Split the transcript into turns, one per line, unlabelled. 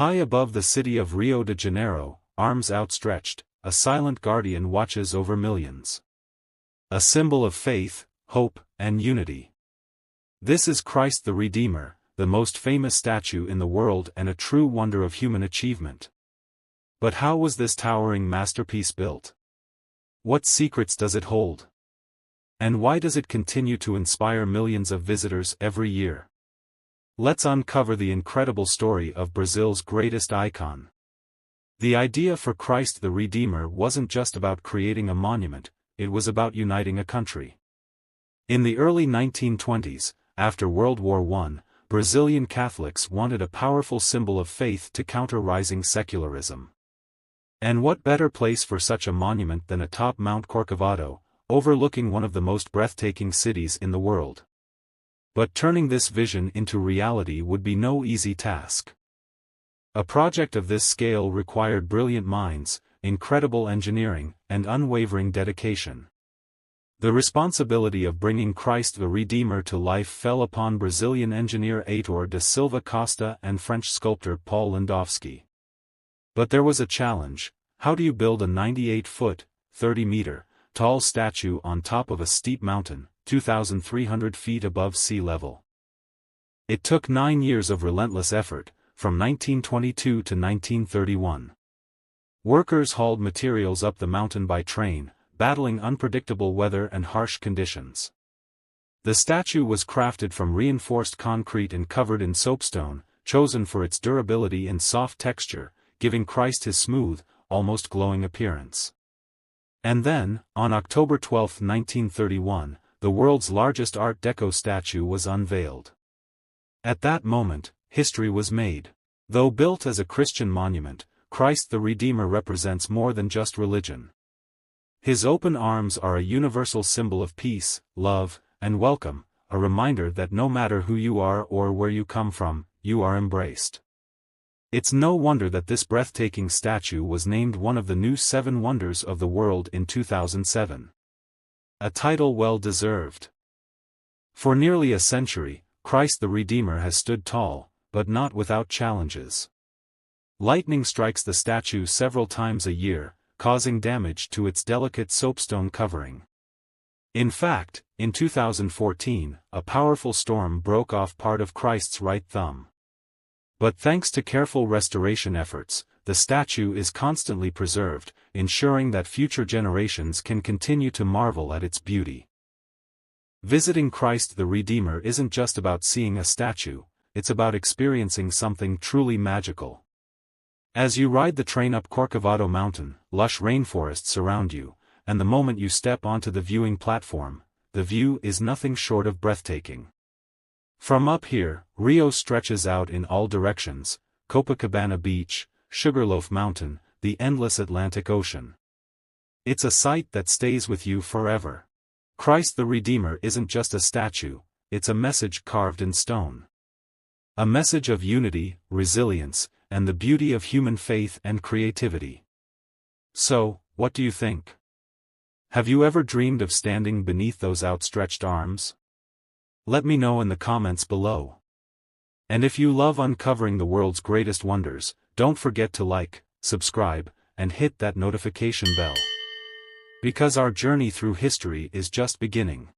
High above the city of Rio de Janeiro, arms outstretched, a silent guardian watches over millions. A symbol of faith, hope, and unity. This is Christ the Redeemer, the most famous statue in the world and a true wonder of human achievement. But how was this towering masterpiece built? What secrets does it hold? And why does it continue to inspire millions of visitors every year? Let's uncover the incredible story of Brazil's greatest icon. The idea for Christ the Redeemer wasn't just about creating a monument, it was about uniting a country. In the early 1920s, after World War I, Brazilian Catholics wanted a powerful symbol of faith to counter rising secularism. And what better place for such a monument than atop Mount Corcovado, overlooking one of the most breathtaking cities in the world? But turning this vision into reality would be no easy task. A project of this scale required brilliant minds, incredible engineering, and unwavering dedication. The responsibility of bringing Christ the Redeemer to life fell upon Brazilian engineer Heitor da Silva Costa and French sculptor Paul Landowski. But there was a challenge: how do you build a 98-foot, 30-meter, tall statue on top of a steep mountain, 2,300 feet above sea level? It took 9 years of relentless effort, from 1922 to 1931. Workers hauled materials up the mountain by train, battling unpredictable weather and harsh conditions. The statue was crafted from reinforced concrete and covered in soapstone, chosen for its durability and soft texture, giving Christ his smooth, almost glowing appearance. And then, on October 12, 1931, the world's largest Art Deco statue was unveiled. At that moment, history was made. Though built as a Christian monument, Christ the Redeemer represents more than just religion. His open arms are a universal symbol of peace, love, and welcome, a reminder that no matter who you are or where you come from, you are embraced. It's no wonder that this breathtaking statue was named one of the new 7 wonders of the world in 2007. A title well deserved. For nearly a century, Christ the Redeemer has stood tall, but not without challenges. Lightning strikes the statue several times a year, causing damage to its delicate soapstone covering. In fact, in 2014, a powerful storm broke off part of Christ's right thumb. But thanks to careful restoration efforts, the statue is constantly preserved, ensuring that future generations can continue to marvel at its beauty. Visiting Christ the Redeemer isn't just about seeing a statue, it's about experiencing something truly magical. As you ride the train up Corcovado Mountain, lush rainforests surround you, and the moment you step onto the viewing platform, the view is nothing short of breathtaking. From up here, Rio stretches out in all directions: Copacabana Beach, Sugarloaf Mountain, the endless Atlantic Ocean. It's a sight that stays with you forever. Christ the Redeemer isn't just a statue, it's a message carved in stone. A message of unity, resilience, and the beauty of human faith and creativity. So, what do you think? Have you ever dreamed of standing beneath those outstretched arms? Let me know in the comments below. And if you love uncovering the world's greatest wonders, don't forget to like, subscribe, and hit that notification bell. Because our journey through history is just beginning.